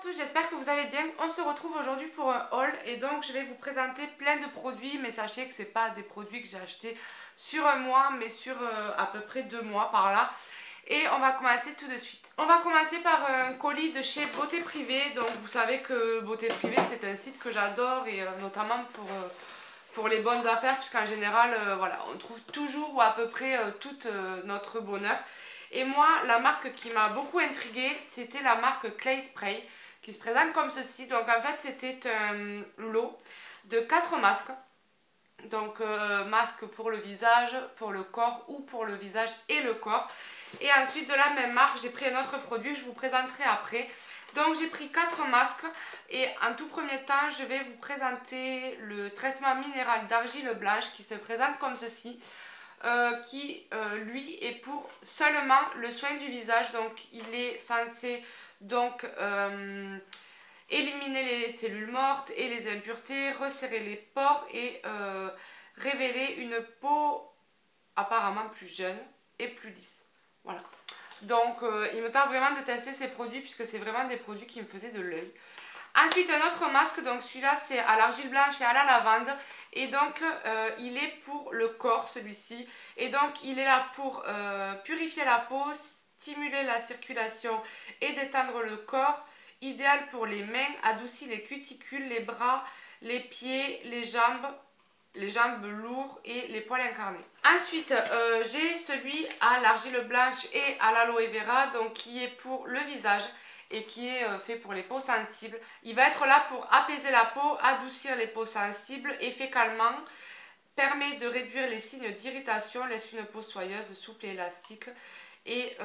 tous, j'espère que vous allez bien. On se retrouve aujourd'hui pour un haul et donc je vais vous présenter plein de produits, mais sachez que ce n'est pas des produits que j'ai achetés sur un mois, mais sur à peu près 2 mois par là. Et on va commencer tout de suite. On va commencer par un colis de chez Beauté Privée. Donc vous savez que Beauté Privée c'est un site que j'adore et notamment pour les bonnes affaires, puisqu'en général voilà, on trouve toujours ou à peu près tout notre bonheur. Et moi, la marque qui m'a beaucoup intriguée, c'était la marque Clay Spray, qui se présente comme ceci. Donc en fait, c'était un lot de 4 masques. Donc masque pour le visage, pour le corps ou pour le visage et le corps. Et ensuite de la même marque, j'ai pris un autre produit que je vous présenterai après. Donc j'ai pris 4 masques et en tout premier temps, je vais vous présenter le traitement minéral d'argile blanche qui se présente comme ceci. Qui lui est pour seulement le soin du visage, donc il est censé donc éliminer les cellules mortes et les impuretés, resserrer les pores et révéler une peau apparemment plus jeune et plus lisse. Voilà. Donc il me tarde vraiment de tester ces produits puisque c'est vraiment des produits qui me faisaient de l'œil. Ensuite un autre masque, donc celui-là c'est à l'argile blanche et à la lavande et donc il est pour le corps celui-ci et donc il est là pour purifier la peau, stimuler la circulation et détendre le corps, idéal pour les mains, adoucit les cuticules, les bras, les pieds, les jambes lourdes et les poils incarnés. Ensuite j'ai celui à l'argile blanche et à l'aloe vera donc qui est pour le visage et qui est fait pour les peaux sensibles. Il va être là pour apaiser la peau, adoucir les peaux sensibles, effet calmant, permet de réduire les signes d'irritation, laisse une peau soyeuse, souple et élastique et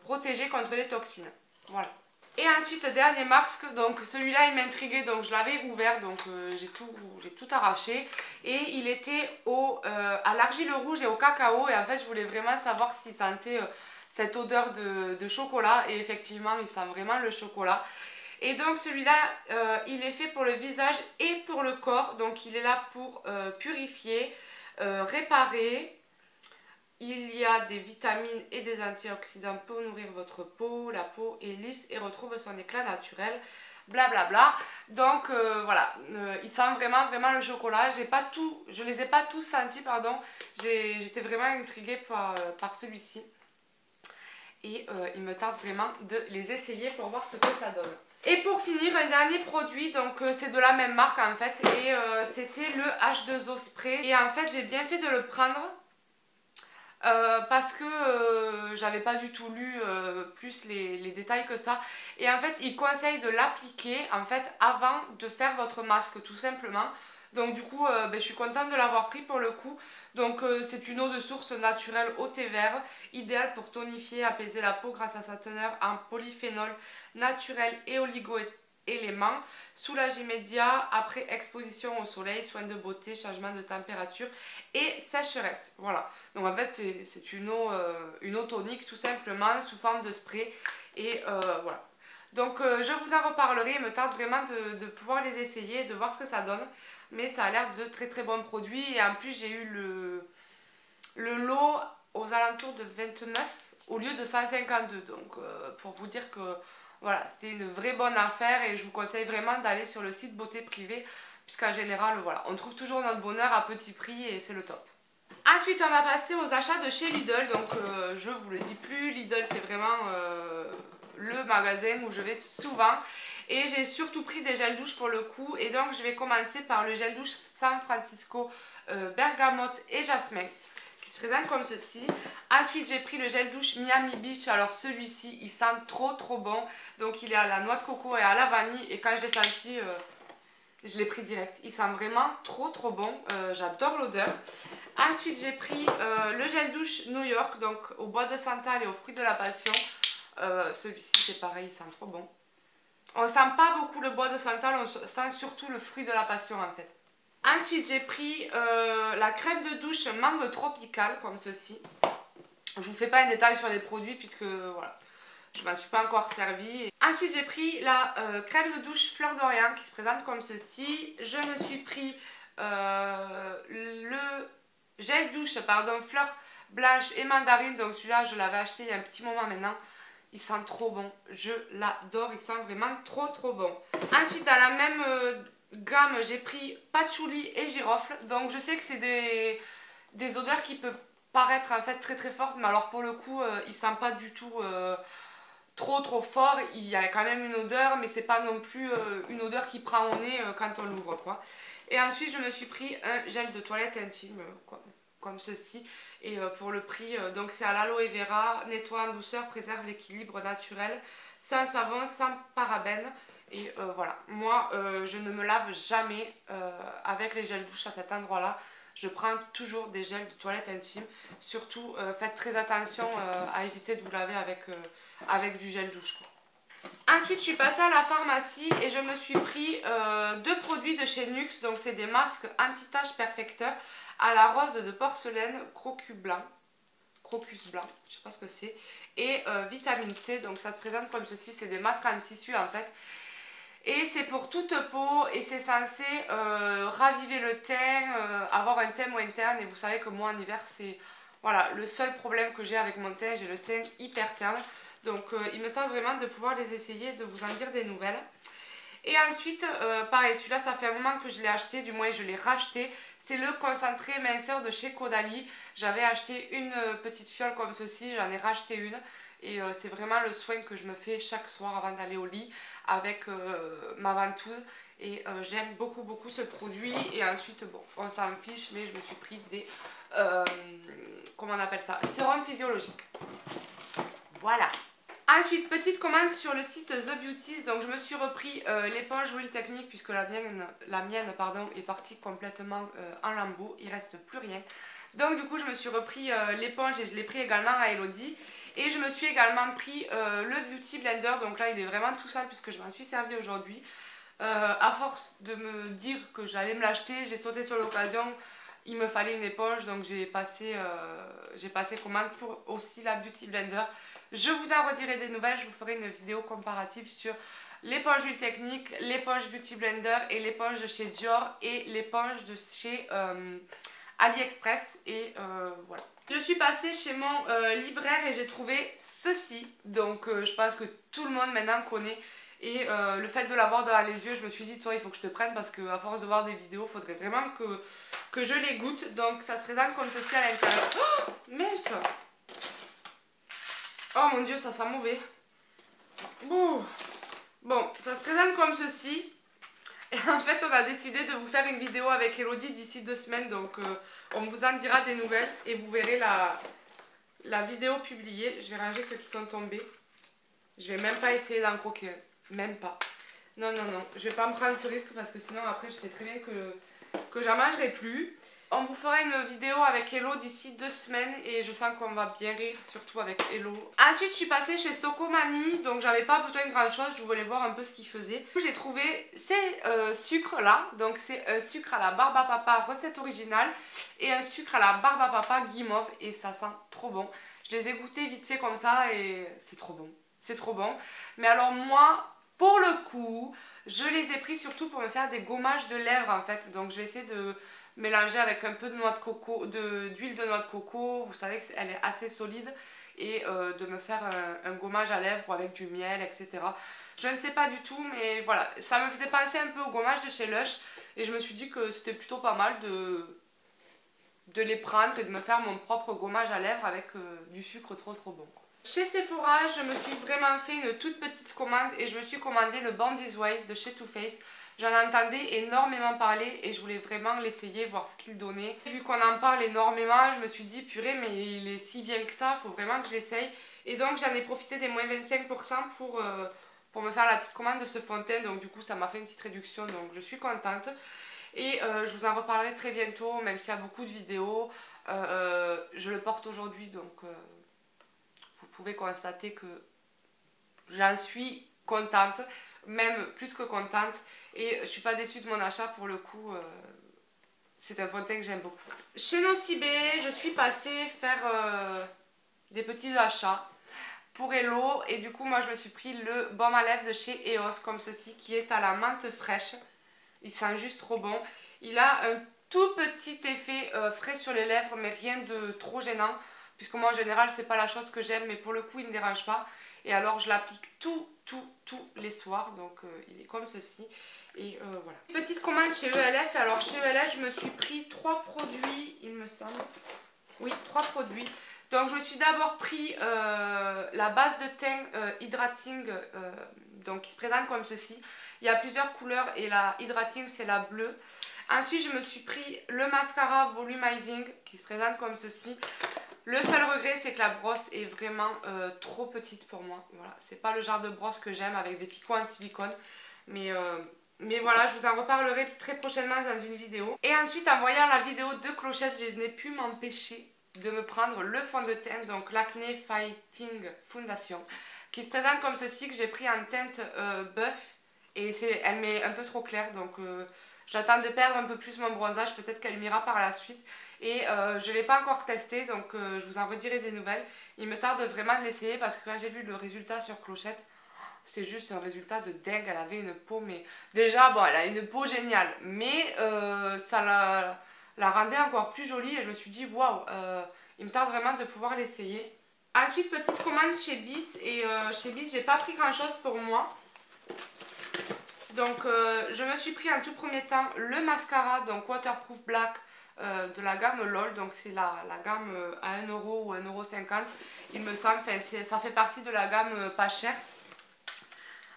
protéger contre les toxines. Voilà. Et ensuite, dernier masque, donc celui-là il m'intriguait, donc je l'avais ouvert, donc j'ai tout arraché. Et il était à l'argile rouge et au cacao, et en fait je voulais vraiment savoir s'il sentait cette odeur de chocolat, et effectivement il sent vraiment le chocolat. Et donc celui-là il est fait pour le visage et pour le corps, donc il est là pour purifier, réparer. Il y a des vitamines et des antioxydants pour nourrir votre peau. La peau est lisse et retrouve son éclat naturel. Blablabla. Donc voilà, il sent vraiment le chocolat. Je les ai pas tous sentis, pardon. J'étais vraiment intriguée par celui-ci. Et il me tarde vraiment de les essayer pour voir ce que ça donne. Et pour finir, un dernier produit, donc c'est de la même marque en fait. Et c'était le H2O Spray. Et en fait, j'ai bien fait de le prendre. Parce que j'avais pas du tout lu plus les détails que ça et en fait il conseille de l'appliquer en fait avant de faire votre masque tout simplement. Donc du coup je suis contente de l'avoir pris pour le coup. Donc c'est une eau de source naturelle au thé vert, idéale pour tonifier, apaiser la peau grâce à sa teneur en polyphénol naturel et oligo-éléments, soulage immédiat après exposition au soleil, soins de beauté, changement de température et sécheresse. Voilà. Donc en fait c'est une eau tonique tout simplement sous forme de spray et voilà. Donc je vous en reparlerai, il me tarde vraiment de pouvoir les essayer et de voir ce que ça donne. Mais ça a l'air de très bons produits et en plus j'ai eu le lot aux alentours de 29 au lieu de 152. Donc pour vous dire que voilà, c'était une vraie bonne affaire et je vous conseille vraiment d'aller sur le site Beauté Privée puisqu'en général voilà, on trouve toujours notre bonheur à petit prix et c'est le top. Ensuite on va passer aux achats de chez Lidl, donc je vous le dis plus, Lidl c'est vraiment le magasin où je vais souvent et j'ai surtout pris des gels douche pour le coup et donc je vais commencer par le gel douche San Francisco bergamote et jasmin qui se présente comme ceci. Ensuite j'ai pris le gel douche Miami Beach, alors celui-ci il sent trop bon, donc il est à la noix de coco et à la vanille et quand je l'ai senti je l'ai pris direct, il sent vraiment trop bon, j'adore l'odeur. Ensuite j'ai pris le gel douche New York, donc au bois de santal et aux fruits de la passion. Celui-ci c'est pareil, il sent trop bon. On sent pas beaucoup le bois de santal, on sent surtout le fruit de la passion en fait. Ensuite j'ai pris la crème de douche mangue tropicale comme ceci. Je vous fais pas un détail sur les produits puisque voilà, je m'en suis pas encore servi. Ensuite j'ai pris la crème de douche fleur d'Orient qui se présente comme ceci. Je me suis pris le gel douche fleur blanche et mandarine. Donc celui-là je l'avais acheté il y a un petit moment maintenant. Il sent trop bon, je l'adore, il sent vraiment trop bon. Ensuite dans la même gamme j'ai pris patchouli et girofle. Donc je sais que c'est des odeurs qui peuvent paraître en fait très fortes, mais alors pour le coup il sent pas du tout trop fort. Il y a quand même une odeur, mais c'est pas non plus une odeur qui prend au nez quand on l'ouvre quoi. Et ensuite je me suis pris un gel de toilette intime comme ceci. Et pour le prix, donc c'est à l'aloe vera, nettoie en douceur, préserve l'équilibre naturel, sans savon, sans parabènes. Et voilà, moi je ne me lave jamais avec les gels douche à cet endroit là. Je prends toujours des gels de toilette intime. Surtout faites très attention à éviter de vous laver avec du gel douche quoi. Ensuite je suis passée à la pharmacie et je me suis pris deux produits de chez Nuxe. Donc c'est des masques anti-taches perfecteurs à la rose de porcelaine, crocus blanc, je sais pas ce que c'est, et vitamine C. Donc ça se présente comme ceci, c'est des masques en tissu en fait. Et c'est pour toute peau et c'est censé raviver le teint, avoir un teint moins terne. Et vous savez que moi en hiver c'est voilà, le seul problème que j'ai avec mon teint, j'ai le teint hyper terne. Donc il me tente vraiment de pouvoir les essayer, de vous en dire des nouvelles. Et ensuite, pareil, celui-là ça fait un moment que je l'ai acheté, du moins je l'ai racheté. C'est le concentré minceur de chez Caudalie. J'avais acheté une petite fiole comme ceci, j'en ai racheté une. Et c'est vraiment le soin que je me fais chaque soir avant d'aller au lit avec ma ventouse. Et j'aime beaucoup ce produit. Et ensuite, bon, on s'en fiche, mais je me suis pris des... comment on appelle ça? Sérum physiologique. Voilà. Ensuite, petite commande sur le site The Beauties. Donc je me suis repris l'éponge Real Technique puisque la mienne est partie complètement en lambeaux. Il reste plus rien. Donc du coup je me suis repris l'éponge et je l'ai pris également à Elodie. Et je me suis également pris le Beauty Blender. Donc là il est vraiment tout seul puisque je m'en suis servi aujourd'hui. À force de me dire que j'allais me l'acheter, j'ai sauté sur l'occasion. Il me fallait une éponge, donc j'ai passé commande pour aussi la Beauty Blender. Je vous en redirai des nouvelles, je vous ferai une vidéo comparative sur l'éponge Real Technique, l'éponge Beauty Blender et l'éponge de chez Dior et l'éponge de chez AliExpress. Et voilà. Je suis passée chez mon libraire et j'ai trouvé ceci. Donc je pense que tout le monde maintenant connaît. Et le fait de l'avoir dans les yeux, je me suis dit, toi il faut que je te prenne parce qu'à force de voir des vidéos, il faudrait vraiment que je les goûte. Donc ça se présente comme ceci à l'intérieur. Oh, mince! Oh mon dieu, ça sent mauvais. Ouh. Bon, ça se présente comme ceci. Et en fait, on a décidé de vous faire une vidéo avec Elodie d'ici 2 semaines. Donc on vous en dira des nouvelles et vous verrez la vidéo publiée. Je vais ranger ceux qui sont tombés. Je vais même pas essayer d'en croquer. Même pas. Non, je vais pas me prendre ce risque parce que sinon après je sais très bien que j'en mangerai plus. On vous fera une vidéo avec Hello d'ici 2 semaines et je sens qu'on va bien rire, surtout avec Hello. Ensuite je suis passée chez Stocomanie, donc j'avais pas besoin de grand chose, je voulais voir un peu ce qu'ils faisaient. J'ai trouvé ces sucres là, donc c'est un sucre à la barbe à papa recette originale et un sucre à la barbe à papa guimauve et ça sent trop bon. Je les ai goûtés vite fait comme ça et c'est trop bon. C'est trop bon. Mais alors moi... Pour le coup, je les ai pris surtout pour me faire des gommages de lèvres en fait. Donc je vais essayer de mélanger avec un peu de noix de coco, d'huile de noix de coco. Vous savez qu'elle est assez solide. Et de me faire un gommage à lèvres avec du miel, etc. Je ne sais pas du tout, mais voilà. Ça me faisait penser un peu au gommage de chez Lush. Et je me suis dit que c'était plutôt pas mal de les prendre et de me faire mon propre gommage à lèvres avec du sucre trop bon. Chez Sephora, je me suis vraiment fait une toute petite commande et je me suis commandé le Bounty's Waves de chez Too Faced. J'en entendais énormément parler et je voulais vraiment l'essayer, voir ce qu'il donnait. Vu qu'on en parle énormément, je me suis dit purée mais il est si bien que ça, il faut vraiment que je l'essaye. Et donc j'en ai profité des moins 25% pour me faire la petite commande de ce fond de teint. Donc du coup ça m'a fait une petite réduction, donc je suis contente. Et je vous en reparlerai très bientôt, même s'il y a beaucoup de vidéos. Je le porte aujourd'hui donc... vous pouvez constater que j'en suis contente, même plus que contente. Et je suis pas déçue de mon achat pour le coup. C'est un fond de teint que j'aime beaucoup. Chez Nocibé, je suis passée faire des petits achats pour Hello. Et du coup, moi, je me suis pris le baume à lèvres de chez EOS, comme ceci, qui est à la menthe fraîche. Il sent juste trop bon. Il a un tout petit effet frais sur les lèvres, mais rien de trop gênant. Puisque moi en général c'est pas la chose que j'aime, mais pour le coup il ne me dérange pas. Et alors je l'applique tous les soirs. Donc il est comme ceci. Et voilà. Petite commande chez ELF. Alors chez ELF je me suis pris 3 produits il me semble. Oui, 3 produits. Donc je me suis d'abord pris la base de teint Hydrating, donc qui se présente comme ceci. Il y a plusieurs couleurs et la Hydrating c'est la bleue. Ensuite je me suis pris le mascara Volumizing qui se présente comme ceci. Le seul regret c'est que la brosse est vraiment trop petite pour moi. Voilà, c'est pas le genre de brosse que j'aime avec des picots en silicone. Mais voilà, je vous en reparlerai très prochainement dans une vidéo. Et ensuite en voyant la vidéo de Clochette, je n'ai pu m'empêcher de me prendre le fond de teint, donc l'Acne Fighting Foundation, qui se présente comme ceci, que j'ai pris en teinte buff, et elle m'est un peu trop claire, donc j'attends de perdre un peu plus mon bronzage, peut-être qu'elle m'ira par la suite, et je ne l'ai pas encore testé, donc je vous en redirai des nouvelles. Il me tarde vraiment de l'essayer, parce que quand j'ai vu le résultat sur Clochette, c'est juste un résultat de dingue. Elle avait une peau, mais déjà, bon, elle a une peau géniale, mais ça la rendait encore plus jolie et je me suis dit waouh, il me tarde vraiment de pouvoir l'essayer. Ensuite, petite commande chez Bis, et chez Bis j'ai pas pris grand chose pour moi. Donc je me suis pris en tout premier temps le mascara, donc Waterproof Black de la gamme LOL, donc c'est la gamme à 1€ ou 1,50€, il me semble, enfin, ça fait partie de la gamme pas chère.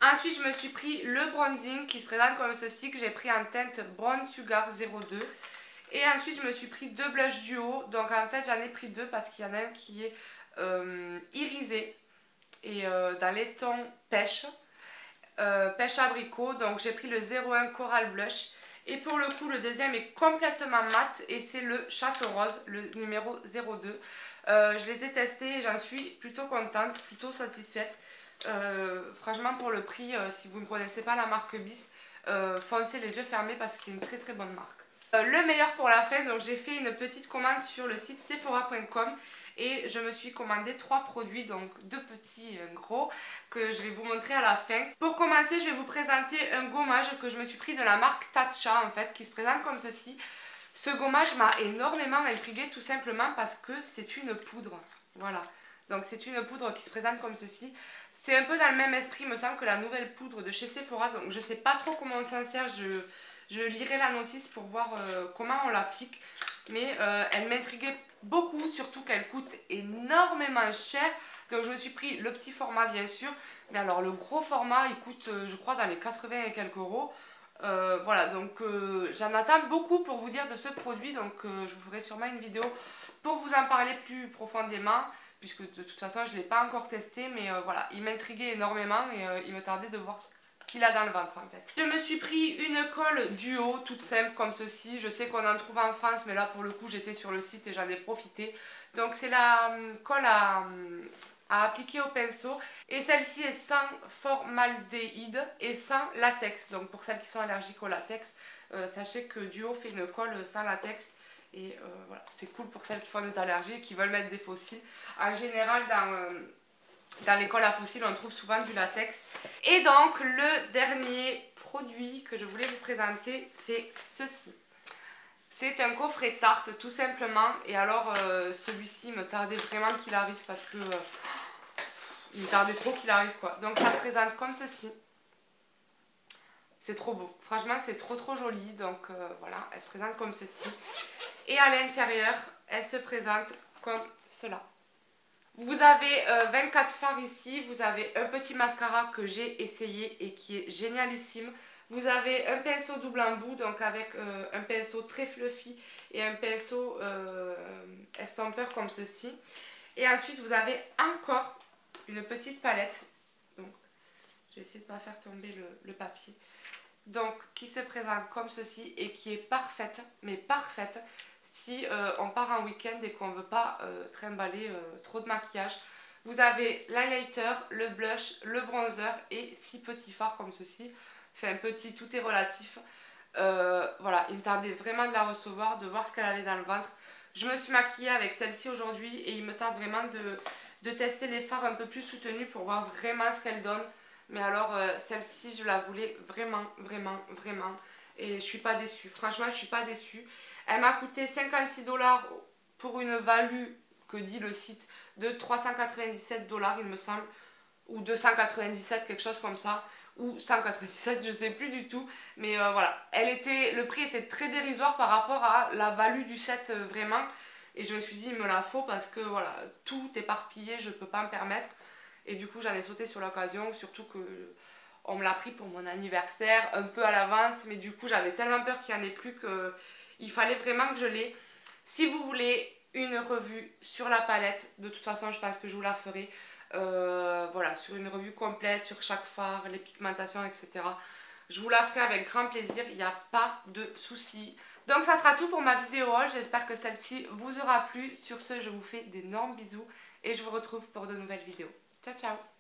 Ensuite je me suis pris le bronzing qui se présente comme ceci, que j'ai pris en teinte Brown Sugar 02. Et ensuite je me suis pris 2 blushs duo, donc en fait j'en ai pris 2 parce qu'il y en a un qui est irisé et dans les tons pêche, pêche abricot, donc j'ai pris le 01 Coral Blush. Et pour le coup le deuxième est complètement mat et c'est le Château Rose, le numéro 02. Je les ai testés et j'en suis plutôt contente, plutôt satisfaite. Franchement pour le prix, si vous ne connaissez pas la marque Bis, foncez les yeux fermés parce que c'est une très bonne marque. Le meilleur pour la fin, donc j'ai fait une petite commande sur le site sephora.com et je me suis commandé 3 produits, donc 2 petits et un gros, que je vais vous montrer à la fin. Pour commencer, je vais vous présenter un gommage que je me suis pris de la marque Tatcha en fait, qui se présente comme ceci. Ce gommage m'a énormément intriguée tout simplement parce que c'est une poudre, voilà. Donc c'est une poudre qui se présente comme ceci. C'est un peu dans le même esprit, il me semble, que la nouvelle poudre de chez Sephora, donc je sais pas trop comment on s'en sert, je lirai la notice pour voir comment on l'applique. Mais elle m'intriguait beaucoup, surtout qu'elle coûte énormément cher. Donc je me suis pris le petit format bien sûr. Mais alors le gros format il coûte je crois dans les 80 et quelques euros. Voilà, donc j'en attends beaucoup pour vous dire de ce produit. Donc je vous ferai sûrement une vidéo pour vous en parler plus profondément, puisque de toute façon je ne l'ai pas encore testé. Mais voilà, il m'intriguait énormément et il me tardait de voir qu'il a dans le ventre en fait. Je me suis pris une colle duo toute simple comme ceci. Je sais qu'on en trouve en France, mais là pour le coup j'étais sur le site et j'en ai profité. Donc c'est la colle à appliquer au pinceau, et celle-ci est sans formaldéhyde et sans latex. Donc pour celles qui sont allergiques au latex, sachez que Duo fait une colle sans latex. Et voilà, c'est cool pour celles qui font des allergies et qui veulent mettre des fossiles. En général dans les colles à fossiles, on trouve souvent du latex. Et donc, le dernier produit que je voulais vous présenter, c'est ceci. C'est un coffret tarte, tout simplement. Et alors, celui-ci me tardait vraiment qu'il arrive parce que... il me tardait trop qu'il arrive, quoi. Donc, ça se présente comme ceci. C'est trop beau. Franchement, c'est trop joli. Donc, voilà, elle se présente comme ceci. Et à l'intérieur, elle se présente comme cela. Vous avez 24 fards ici, vous avez un petit mascara que j'ai essayé et qui est génialissime. Vous avez un pinceau double embout, donc avec un pinceau très fluffy et un pinceau estompeur comme ceci. Et ensuite vous avez encore une petite palette. Donc je vais essayer de ne pas faire tomber le papier. Donc qui se présente comme ceci et qui est parfaite, mais parfaite. Si on part en week-end et qu'on ne veut pas trimballer trop de maquillage. Vous avez l'highlighter, le blush, le bronzer et 6 petits fards comme ceci. Enfin petit, tout est relatif. Voilà, il me tardait vraiment de la recevoir, de voir ce qu'elle avait dans le ventre. Je me suis maquillée avec celle-ci aujourd'hui et il me tarde vraiment de tester les fards un peu plus soutenus pour voir vraiment ce qu'elle donne. Mais alors celle-ci je la voulais vraiment. Et je suis pas déçue, franchement je suis pas déçue. Elle m'a coûté 56 $ pour une value, que dit le site, de 397 $ il me semble. ou 297, quelque chose comme ça, ou 197, je sais plus du tout, mais voilà, le prix était très dérisoire par rapport à la value du set vraiment, et je me suis dit il me la faut parce que voilà, tout éparpillé, je peux pas me permettre, et du coup j'en ai sauté sur l'occasion, surtout que on me l'a pris pour mon anniversaire, un peu à l'avance, mais du coup j'avais tellement peur qu'il n'y en ait plus qu'il fallait vraiment que je l'ai. Si vous voulez une revue sur la palette, de toute façon je pense que je vous la ferai, voilà, sur une revue complète, sur chaque fard, les pigmentations, etc. Je vous la ferai avec grand plaisir, il n'y a pas de souci. Donc ça sera tout pour ma vidéo haul, j'espère que celle-ci vous aura plu. Sur ce, je vous fais d'énormes bisous et je vous retrouve pour de nouvelles vidéos. Ciao ciao!